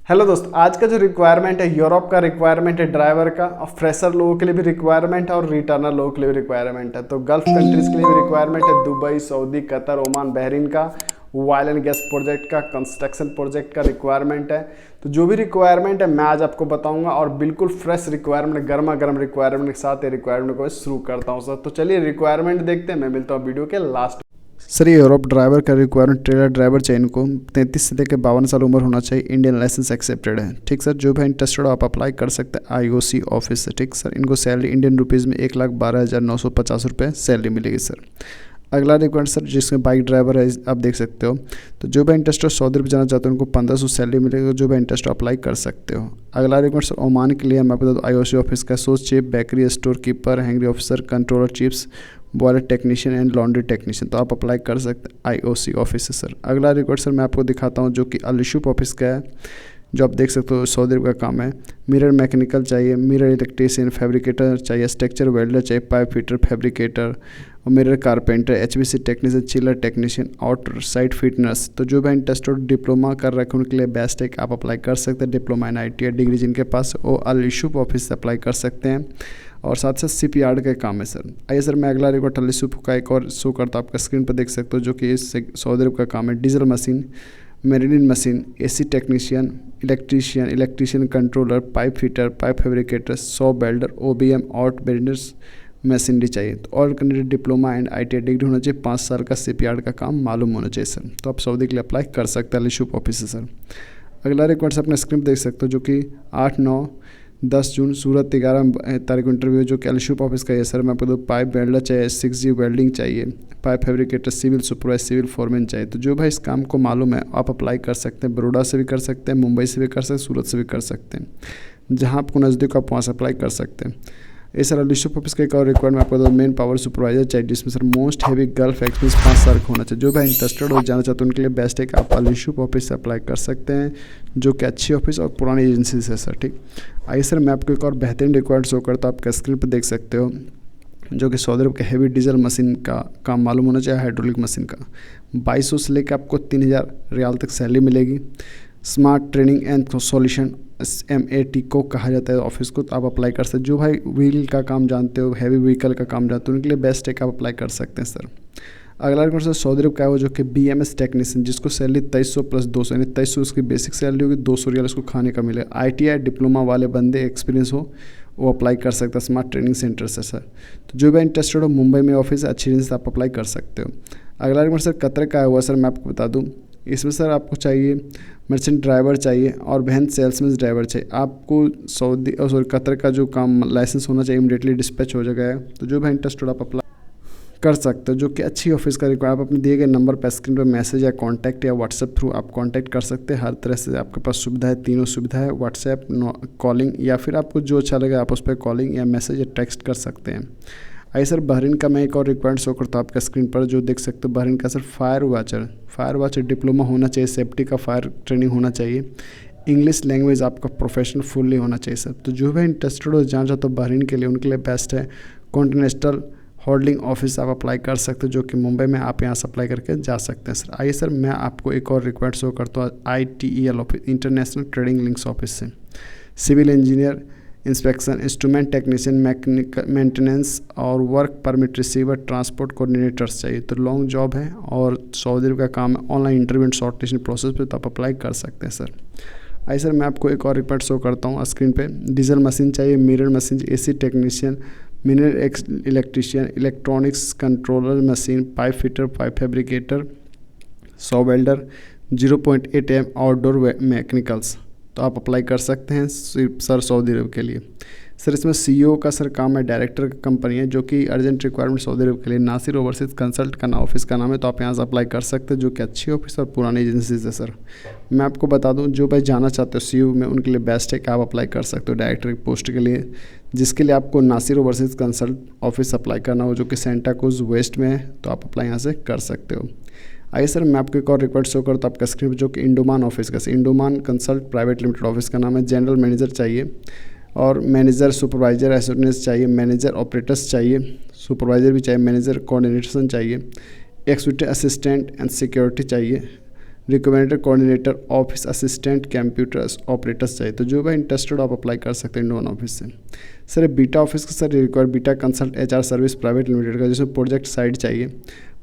Hello दोस्त, आज का जो रिक्वायरमेंट है यूरोप का रिक्वायरमेंट है ड्राइवर का, और फ्रेशर लोगों के लिए भी रिक्वायरमेंट है और रिटर्नर लोगों के लिए भी रिक्वायरमेंट है। तो गल्फ कंट्रीज के लिए भी रिक्वायरमेंट है, Dubai, Saudi, Qatar, Oman, Bahrain का ऑयल एंड गैस प्रोजेक्ट का, कंस्ट्रक्शन प्रोजेक्ट का रिक्वायरमेंट है। तो जो भी रिक्वायरमेंट है मैं आज आपको बताऊंगा, और बिल्कुल फ्रेश रिक्वायरमेंट, गर्मा गर्म रिक्वायरमेंट के साथ ये रिक्वायरमेंट को शुरू करता हूँ सर। तो चलिए रिक्वायरमेंट देखते हैं, मैं मिलता हूँ वीडियो के लास्ट। सर ये यूरोप ड्राइवर का रिक्वायरमेंट, ट्रेलर ड्राइवर चाहिए इनको, 33 से लेकर 52 साल उम्र होना चाहिए, इंडियन लाइसेंस एक्सेप्टेड है। ठीक सर, जो भी इंटरेस्टेड हो आप अप्लाई कर सकते हैं आईओसी ऑफिस से। ठीक सर, इनको सैलरी इंडियन रुपीज़ में 1,12,950 रुपये सैलरी मिलेगी सर। अगला रिक्वायरमेंट सर, जिसमें बाइक ड्राइवर है आप देख सकते हो। तो जो भी इंटरेस्ट हो सऊदी अरब जाना चाहते हो उनको 1500 सैलरी मिलेगी, जो भी इंटरेस्ट अप्लाई कर सकते हो। अगला रिक्वायरमेंट सर ओमान के लिए मैं आपको बता दूँ, आईओसी ऑफिस का सोच chief, bakery, store keeper, Hungary officer, controller chips, boiler technician and laundry technician. तो आप अप्लाई कर सकते हैं आईओसी ऑफिस से सर। अगला रिक्वायरमेंट सर मैं आपको दिखाता हूँ, जो कि अल-शुफ ऑफिस का है, जो आप देख सकते हो सऊदी अरब का काम है। मिरर मैकेनिकल चाहिए, मिरर इलेक्ट्रीशियन, फैब्रिकेटर चाहिए, स्ट्रक्चर वेल्डर चाहिए, पाइप फिटर, फैब्रिकेटर और mirror carpenter, HVC technician, chiller technician, outer side fitness. तो जो भी इंटरेस्टेड डिप्लोमा कर रखे हैं उनके लिए बेस्ट है कि आप अप्लाई कर सकते हैं। डिप्लोमा इन आईटीआई डिग्री जिनके पास वो अल-शुफ ऑफिस से अप्लाई कर सकते हैं, और साथ साथ शिपयार्ड का काम है सर। आइए सर, मैं अगला रिकॉर्ड अल-शुफ का एक और शो करता हूँ, आपका स्क्रीन पर देख सकते हो, जो कि इस सऊदी अरब का काम है। Diesel machine, marine machine, AC technician, electrician controller, pipe fitter, pipe fabricator, saw welder, OBM, out बेरिंडर्स मशीनरी चाहिए। तो all candidate diploma and ITI degree होना चाहिए, 5 साल का शिपयार्ड का काम मालूम होना चाहिए सर। तो आप सऊदी के लिए अप्लाई कर सकते हैं अल-शुफ ऑफिस से सर। अगला रिक्वायरमेंट अपने स्क्रीन देख सकते हो, जो कि 8, 9, 10 जून सूरत 11 तारीख को इंटरव्यू, जो कि अल-शुफ ऑफिस का है सर। मैं आपको दो पाइप वेल्डर चाहिए, 6G वेल्डिंग चाहिए, pipe fabricator, civil supervisor, civil foreman चाहिए। तो जो भाई इस काम को मालूम है आप अप्लाई कर सकते हैं। बड़ौदा से भी कर सकते हैं, मुंबई से भी कर सकते हैं, सूरत से भी कर सकते हैं, जहाँ आपको नज़दीक आप वहाँ से अप्लाई कर सकते हैं। इस सर अल-शुफ ऑफिस का एक और रिक्वायरमेंट आपको दो, मेन पावर सुपरवाइजर चाहिए, जिसमें sir most heavy gulf experience 5 साल का होना चाहिए। जो भी इंटरेस्टेड हो जाना चाहते हैं उनके लिए बेस्ट है कि आप अल-शुफ ऑफिस से अप्लाई कर सकते हैं, जो कि अच्छी ऑफिस और पुरानी एजेंसी से सर। ठीक, आइए सर मैं आपको एक और बेहतरीन रिक्वायरमेंट शो करता हूँ, आपका स्क्रीन पर देख सकते हो, जो कि सऊदी अरब के हैवी डीजल मशीन का काम मालूम होना चाहिए, हाइड्रोलिक मशीन का। 2200 से लेकर आपको 3000 रियाल तक सैलरी मिलेगी। Smart training and solution, SMAT को कहा जाता है ऑफिस को। तो आप अप्लाई कर सकते हैं, जो भाई व्हील का काम जानते हो, हैवी व्हीकल का काम जानते हो, उनके लिए बेस्ट है कि आप अप्लाई कर सकते हैं सर। अगला रिक्वायरमेंट सर सऊदी अरब का है वो, जो कि BMS टेक्नीशियन, जिसको सैलरी 2300 + 200, यानी 2300 उसकी बेसिक सैलरी होगी, 200 रियाल उसको खाने का मिलेगा। ITI डिप्लोमा वाले बंदे एक्सपीरियंस हो वो अप्लाई कर सकता है, स्मार्ट ट्रेनिंग सेंटर से सर। तो जो भी इंटरेस्टेड हो, मुंबई में ऑफिस है, अच्छी से आप अप्लाई कर सकते हो। अगला रिक्वायरमेंट सर कतर का है हुआ सर, मैं आपको बता दूँ, इसमें सर आपको चाहिए मर्चेंट ड्राइवर चाहिए और वैन सेल्समैन ड्राइवर चाहिए। आपको सऊदी सॉरी कतर का जो काम लाइसेंस होना चाहिए, इमीडिएटली डिस्पैच हो जाएगा। तो जो भी इंटरेस्टेड आप अप्लाई कर सकते हो, जो कि अच्छी ऑफिस का रिक्वायर। आप अपने दिए गए नंबर पर स्क्रीन पर मैसेज या कांटेक्ट या व्हाट्सएप थ्रू आप कांटेक्ट कर सकते हैं। हर तरह से आपके पास सुविधा है, तीनों सुविधा है, व्हाट्सएप, कॉलिंग, या फिर आपको जो अच्छा लगे आप उस पर कॉलिंग या मैसेज या टेक्स्ट कर सकते हैं। आइए सर बहरीन का मैं एक और रिक्वायरमेंट शो करता हूँ आपका स्क्रीन पर, जो देख सकते हो बहरीन का सर फायर वाचर डिप्लोमा होना चाहिए, सेफ्टी का फायर ट्रेनिंग होना चाहिए, इंग्लिश लैंग्वेज आपका प्रोफेशनल फुल्ली होना चाहिए सर। तो जो भी इंटरेस्टेड हो जाना चाहते हो बहरीन के लिए, उनके लिए बेस्ट है कॉन्टिनेंटल होल्डिंग ऑफिस आप अप्लाई कर सकते हो, जो कि मुंबई में आप यहाँ से अप्लाई करके जा सकते हैं सर। आइए सर मैं आपको एक और रिक्वायरमेंट शो करता हूँ ITEL office, international trading links office से। Civil engineer, inspection, instrument technician, mechanical maintenance और work permit receiver, transport coordinators चाहिए। तो लॉन्ग जॉब है और सऊदी अरब का काम है, online interview and shortlisting process पे, तो आप अप्लाई कर सकते हैं सर। आइए सर मैं आपको एक और रिक्वायरमेंट शो करता हूँ स्क्रीन पे। डीजल मशीन चाहिए, mirror machine, AC technician, mineral electrician, electronics controller machine, pipe fitter, pipe fabricator, saw welder, 0.8 mm outdoor mechanicals. तो आप अप्लाई कर सकते हैं सिर्फ सर सऊदी अरब के लिए सर। इसमें CEO का सर काम है, डायरेक्टर का कंपनी है, जो कि अर्जेंट रिक्वायरमेंट सऊदी अरब के लिए। नासिर ओवरसीज कंसल्ट का ऑफिस का नाम है। तो आप यहाँ से अप्लाई कर सकते हैं, जो कि अच्छी ऑफिस और पुरानी एजेंसी है सर। मैं आपको बता दूँ, जो भाई जाना चाहते हो CEO में, उनके लिए बेस्ट है कि आप अप्लाई कर सकते हो डायरेक्टर की पोस्ट के लिए, जिसके लिए आपको Nasir overseas consult office apply करना हो, जो कि सेंटा क्रूज वेस्ट में है। तो आप अप्लाई यहाँ से कर सकते हो। आइए सर मैं आपको एक और रिक्वायरमेंट शो करता हूँ आपका स्क्रीन पर, जो कि इंडोमान ऑफिस का, इंडोमान कंसल्ट प्राइवेट लिमिटेड ऑफिस का नाम है। जनरल मैनेजर चाहिए और मैनेजर, सुपरवाइजर, एसोसिएट्स चाहिए, मैनेजर ऑपरेटर्स चाहिए, सुपरवाइजर भी चाहिए, मैनेजर कोऑर्डिनेशन चाहिए, एक्जीक्यूटिव असिस्टेंट एंड सिक्योरिटी चाहिए, requirement coordinator, office assistant, computer operators चाहिए। तो जो भाई इंटरेस्टेड आप अप्लाई कर सकते हैं इंडोन ऑफिस से। सर बीटा ऑफिस का sir require beta consult HR service private limited का, जिसमें प्रोजेक्ट साइड चाहिए,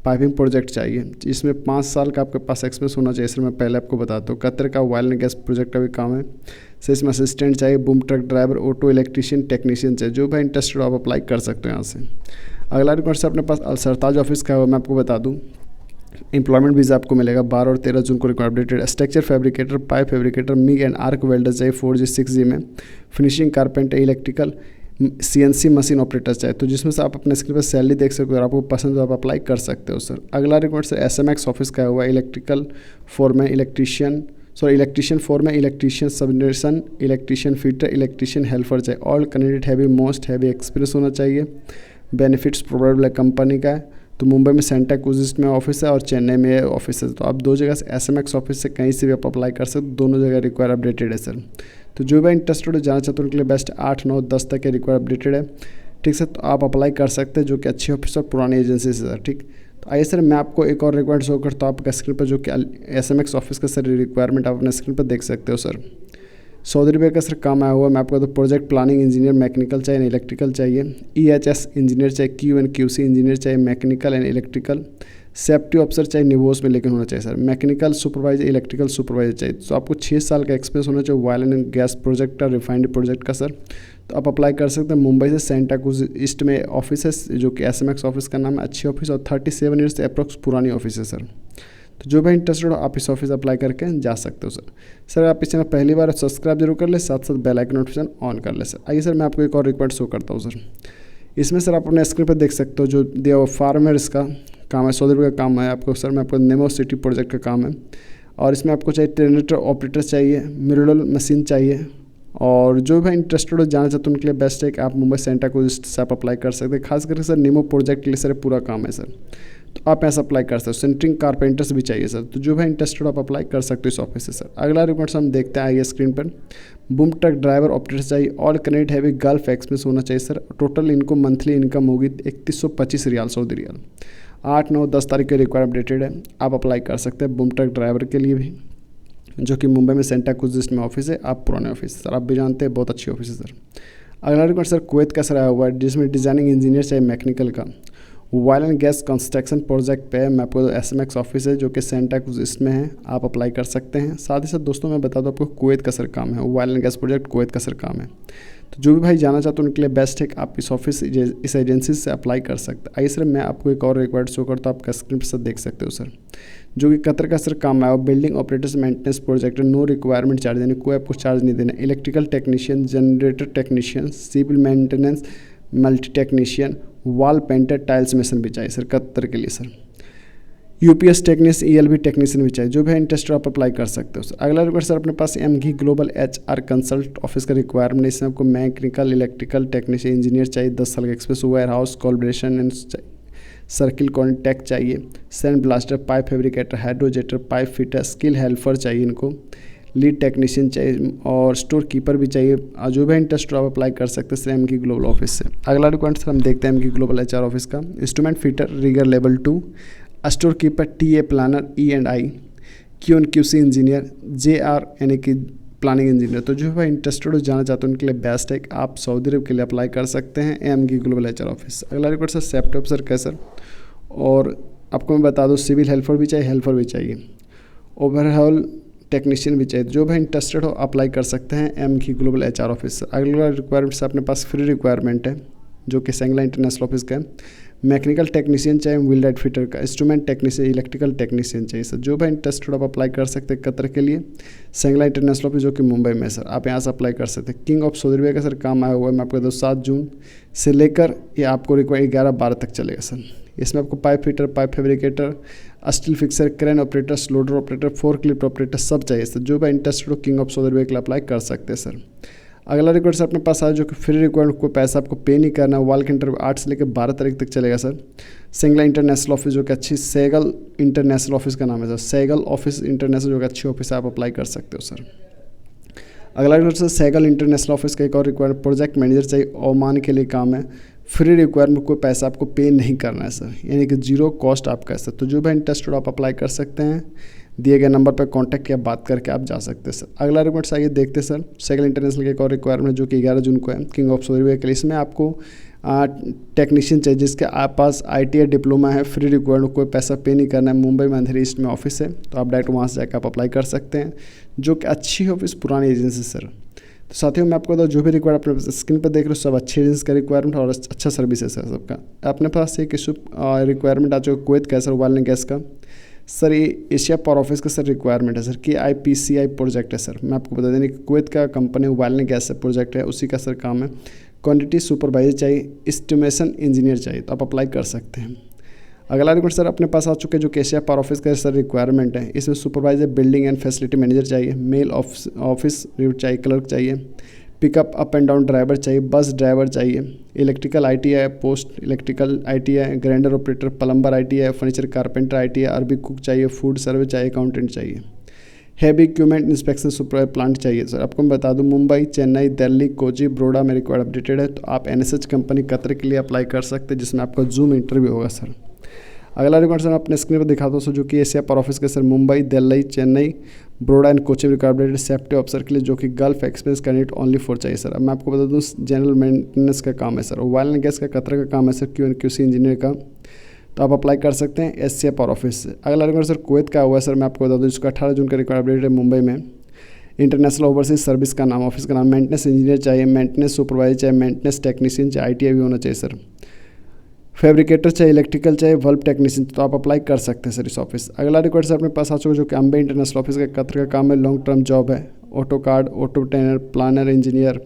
पाइपिंग प्रोजेक्ट चाहिए, इसमें 5 साल का आपके पास एक्सपीरियंस होना चाहिए। सर मैं पहले आपको बताता हूँ, कतर का ऑयल एंड गैस प्रोजेक्ट का भी काम है। सर इसमें असिस्टेंट चाहिए, boom truck driver, auto electrician, technician चाहिए। जो भाई इंटरेस्टेड आप अप्लाई कर सकते हो यहाँ से। अगला रिक्वायरमेंट अपने पास अलसरताज ऑफिस का है, मैं आपको बता दूँ एम्प्लॉयमेंट वीज़ा आपको मिलेगा 12 और 13 जून को requirement. Structure fabricator, pipe fabricator, MiG and arc welder चाहिए 4G 6G में। Finishing carpenter, electrical, CNC machine operator चाहिए। तो जिसमें से आप अपने स्क्रीन पर सैलरी देख सकते हो, अगर आपको पसंद तो आप अप्लाई कर सकते हो सर। अगला रिक्वायरमेंट सर SMX ऑफिस का हुआ electrical foreman, electrician foreman, electrician substation, electrician fitter, electrician helper चाहिए। All candidate heavy most heavy experience होना चाहिए। बेनिफिट्स प्रोवाइड कंपनी का है। तो मुंबई में सेंटा क्रूज में ऑफिस है और चेन्नई में ऑफिस है। तो आप 2 जगह से SMX ऑफिस से कहीं से भी आप अप्लाई कर सकते, दोनों जगह रिक्वायर अपडेटेड है सर। तो जो भी इंटरेस्टेड हो जाना चाहते हैं उनके लिए बेस्ट 8, 9, 10 तक के रिक्वायर अपडेटेड है। ठीक सर, तो आप अप्लाई कर सकते हैं, जो कि अच्छी ऑफिस और पुरानी एजेंसी से सर। ठीक, तो आइए सर मैं आपको एक और रिक्वायरमेंट शो करता हूँ आपका स्क्रीन पर, जो कि SMX ऑफिस का सर रिक्वायरमेंट आप अपने स्क्रीन पर देख सकते हो सर। 100 रुपये का सर काम आया हुआ। मैं आपको तो प्रोजेक्ट प्लानिंग इंजीनियर मैकेनिकल चाहिए, इलेक्ट्रिकल चाहिए, EHS इंजीनियर चाहिए, QC इंजीनियर चाहिए, mechanical and electrical, safety officer चाहिए, निवोस में लेकिन होना चाहिए sir, mechanical supervisor, electrical supervisor चाहिए। तो आपको 6 साल का एक्सपीरियंस होना चाहिए ऑयल एंड गैस प्रोजेक्ट का, रिफाइंड प्रोजेक्ट का सर। तो आप अप्लाई कर सकते हैं। मुंबई से सेंटा क्रूज ईस्ट में ऑफिस है, जो कि SMX ऑफिस का नाम है, अच्छी ऑफिस और 37 ईयर्स से अप्रोक्स पुरानी ऑफिस है सर। तो जो भी इंटरेस्टेड हो आप इस ऑफिस अप्लाई करके जा सकते हो सर। सर आप इस चैनल पहली बार सब्सक्राइब जरूर कर ले, साथ साथ बेल आइकन नोटिफिकेशन ऑन कर ले सर। आइए सर मैं आपको एक और रिक्वायरमेंट शो करता हूँ सर। इसमें सर आप अपने स्क्रीन पर देख सकते हो, जो दिया हुआ फार्मर्स का काम है, 100 रुपये का काम है आपको सर। मैं आपको नेमो सिटी प्रोजेक्ट का काम है, और इसमें आपको चाहिए जनरेटर ऑपरेटर चाहिए, मिररल मशीन चाहिए। और जो भी इंटरेस्टेड हो जाना चाहते हैं उनके लिए बेस्ट है कि आप मुंबई सेंटा क्रूज से आप अप्लाई कर सकते हैं। खास करके सर नेमो प्रोजेक्ट के लिए सर पूरा काम है सर, तो आप ऐसा अप्लाई कर सकते हो। सेंटरिंग कारपेंटर्स भी चाहिए सर। तो जो भी इंटरेस्टेड आप अप्लाई कर सकते हो इस ऑफिस से सर। अगला रिक्वायरमेंट हम देखते हैं आइए स्क्रीन पर। बूम ट्रक ड्राइवर ऑपरेटर चाहिए, all candidate heavy gulf experience होना चाहिए सर। टोटल इनको मंथली इनकम होगी 3125 रियाल, सऊदी रियाल। 8, 9, 10 तारीख के रिक्वायर अपडेटेड है, आप अप्लाई कर सकते हैं बूम ट्रक ड्राइवर के लिए भी, जो कि मुंबई में सेंटा क्रूज में ऑफिस है। आप पुराने ऑफिस सर, आप भी जानते हैं, बहुत अच्छी ऑफिस है सर। अगला रिक्वायरमेंट सर कुवैत का सर आया हुआ है, जिसमें डिजाइनिंग इंजीनियर चाहिए मैकेनिकल का, oil and gas construction project पे। मैं आपको SMX ऑफिस है, जो कि सेंटा क्रूज इसमें है, आप अप्लाई कर सकते हैं। साथ ही साथ दोस्तों मैं बता दूं आपको कुवैत का सर काम है, oil and gas project Kuwait का सर काम है। तो जो भी भाई जाना चाहते हैं उनके लिए बेस्ट है कि आप इस ऑफिस इस एजेंसी से अप्लाई कर सकते हैं। आइए सर मैं आपको एक और रिक्वायर्ड शो करता हूँ, आपका स्क्रीन पर सर देख सकते हो सर, जो कि कतर का सर काम है, building operators maintenance project, no requirement charge, यानी कोई आपको चार्ज नहीं देना। Electrical technician, generator technician, civil maintenance, multi technician, wall painter, tiles mason भी चाहिए सर कतर के लिए sir. UPS technician, ELB technician भी चाहिए। जो भी इंटरेस्टेड आप अप्लाई कर सकते हो सर। अगला रिक्वायर्ड सर अपने पास MG global HR consult office का रिक्वायरमेंट। इसमें आपको मैकेनिकल, इलेक्ट्रिकल टेक्नीशियन, इंजीनियर चाहिए, 10 साल का experience, warehouse collaboration and circle contact चाहिए, sand blaster, pipe fabricator, hydrojetter, pipe fitter, skill helper चाहिए इनको, लीड टेक्नीशियन चाहिए और स्टोर कीपर भी चाहिए। जो भी इंटरेस्ट आप अप्लाई कर सकते हैं सर MG ग्लोबल ऑफिस से। अगला रिक्वायरमेंट सर हम देखते हैं MG ग्लोबल HR ऑफिस का। Instrument fitter, rigger level 2, store keeper, TA planner, E&I, QC engineer, JR यानी कि प्लानिंग इंजीनियर। तो जो है इंटरेस्टेड हो जाना चाहते हैं उनके लिए बेस्ट है कि आप सऊदी अरब के लिए अप्लाई कर सकते हैं MG ग्लोबल HR ऑफिस। अगला रिक्वायर्ड सर सेफ्टी ऑफिसर का सर, और आपको मैं बता दूँ सिविल हेल्पर भी चाहिए, ओवरऑल टेक्नीशियन भी चाहिए। जो भी इंटरेस्टेड हो अप्लाई कर सकते हैं MG ग्लोबल HR ऑफिस। अगला रिक्वायरमेंट से अपने पास फ्री रिक्वायरमेंट है, जो कि सेंगला इंटरनेशनल ऑफिस का है। मैकेनिकल टेक्नीशियन चाहिए, व्हील लाइट फिटर का, इंस्ट्रूमेंट टेक्नीशियन, इलेक्ट्रिकल टेक्नीशियन चाहिए सर। जो भी इंटरेस्टेड आप अप्लाई कर सकते हैं कतर के लिए, सेंगला इंटरनेशनल ऑफिस, जो कि मुंबई में सर, आप यहाँ से अप्लाई कर सकते हैं। किंग ऑफ सऊदी अरबिया का सर काम आया हुआ है, मैं आपको बता दूँ 7 जून से लेकर ये आपको रिक्वायर 11-12 तक चलेगा सर। इसमें आपको pipe fitter, pipe fabricator, steel fixer, crane operator, loader operator, fork lift operator सब चाहिए सर। जो भी इंटरेस्टेड हो किंग ऑफ सऊदी अरबिया के लिए अप्लाई कर सकते हैं सर। अगला रिक्वायर्ड सर अपने पास आया, जो कि फ्री रिक्वायर्ड, कोई पैसा आपको पे नहीं करना है। वाल का इंटरव्यू 8 से लेकर 12 तारीख तक चलेगा सर। सेंगला इंटरनेशनल ऑफिस, जो कि अच्छी सैगल इंटरनेशनल ऑफिस का नाम है सर, सैगल ऑफिस इंटरनेशनल, जो कि अच्छी ऑफिस है, आप अप्लाई कर सकते हो सर। अगला required sir Sehgal international office का एक और रिक्वायर्ड प्रोजेक्ट मैनेजर चाहिए, ओमान के लिए काम है। फ्री रिक्वायरमेंट, कोई पैसा आपको पे नहीं करना है सर, यानी कि जीरो कॉस्ट आपका है सर। तो जो भी इंटरेस्टेड आप अप्लाई कर सकते हैं। दिए गए नंबर पर कॉन्टैक्ट किया, बात करके आप जा सकते हैं सर। अगला रिक्वायरमेंट आइए देखते हैं सर। साइकिल इंटरनेशनल की एक और रिक्वायरमेंट जो कि 11 जून को है, किंग ऑफ सॉरी व्हीकल। इसमें आपको टेक्नीशियन चाहिए जिसके पास ITI डिप्लोमा है, फ्री रिक्वायर्ड, कोई पैसा पे नहीं करना है। मुंबई में अंधेरी ईस्ट में ऑफिस है, तो आप डायरेक्ट वहाँ से जाकर आप अप्लाई कर सकते हैं, जो कि अच्छी ऑफिस पुरानी एजेंसी सर। तो साथियों मैं आपको बताऊँ जो भी रिक्वायर्ड अपने स्क्रीन पर देख रहे हो सब अच्छी एजेंसी का रिक्वायरमेंट और अच्छा सर्विस है सर सबका। अपने पास एक इशू रिक्वायरमेंट आ चुका है कुवैत का सर, ऑयल एंड गैस का सर। ये एशिया पावर ऑफिस का सर रिक्वायरमेंट है सर, कि IPCI प्रोजेक्ट है सर। मैं आपको बता दें कि कुवैत का company oil and gas project है, उसी का सर काम है। क्वांटिटी सुपरवाइजर चाहिए, एस्टिमेशन इंजीनियर चाहिए, तो आप अप्लाई कर सकते हैं। अगला रिक्वायरमेंट सर अपने पास आ चुके हैं जो कि एशिया पावर ऑफिस का सर रिक्वायरमेंट है। इसमें supervisor building and facility manager चाहिए, मेल ऑफिस चाहिए, क्लर्क चाहिए, pickup up and down driver चाहिए, बस ड्राइवर चाहिए, electrical ITI post electrical ITI, grinder operator, plumber ITI, furniture carpenter ITI, अरबी cook चाहिए, फूड सर्विस चाहिए, अकाउंटेंट चाहिए, heavy equipment inspection super plant चाहिए sir. आपको मैं बता दूं मुंबई, चेन्नई, दिल्ली, कोची, बड़ौदा में रिक्वायर्ड अपडेटेड है। तो आप NSH कंपनी कतर के लिए अप्लाई कर सकते हैं, जिसमें आपका जूम इंटरव्यू होगा सर। अगला रिक्वायर्ड सर अपने स्क्रीन पर दिखाता हूँ सर, जो कि एशिया पावर ऑफिस के sir Mumbai, Delhi, Chennai, Baroda and Kochi required safety officer के लिए, जो कि gulf experience candidate only for चाहिए सर। अब मैं आपको बता दूँ जनरल मेंटेनेंस का काम है सर, ऑयल एंड गैस का कतर का काम है सर, QC इंजीनियर का, तो आप अप्लाई कर सकते हैं एशिया पावर ऑफिस से। अगला रिक्वायर्ड सर कुवैत का हुआ है सर, मैं आपको बता दूँ इसका 18 जून का रिक्वायर्ड है मुंबई में। इंटरनेशनल ओवरसीज सर्विस का नाम, ऑफिस का नाम, मेंटेनेंस इंजीनियर चाहिए, मेंटेनेंस सुपरवाइजर चाहिए, मेंटेनेंस टेक्नीशियन चाहिए, ITI भी होना चाहिए सर, फैब्रिकेटर चाहिए, इलेक्ट्रिकल चाहिए, बल्ब टेक्नीशियन, तो आप अप्लाई कर सकते हैं सर इस ऑफिस। अगला रिक्वायर्ड सर अपने पास आ चुका जो कि अम्बे इंटरनेशनल ऑफिस का कतर का काम है, लॉन्ग टर्म जॉब है, auto card, auto trainer, planner engineer,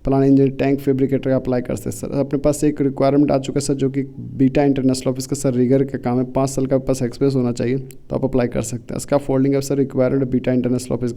plan engineer, tank fabricator का अप्लाई कर सकते हैं सर। अपने पास एक रिक्वायरमेंट आ चुका है सर, जो कि बीटा इंटरनेशनल ऑफिस का सर रिगर का काम है, 5 साल का पास एक्सपीरियंस होना चाहिए, तो आप अप्लाई कर सकते हैं। इसका फोल्डिंग है sir requirement beta international office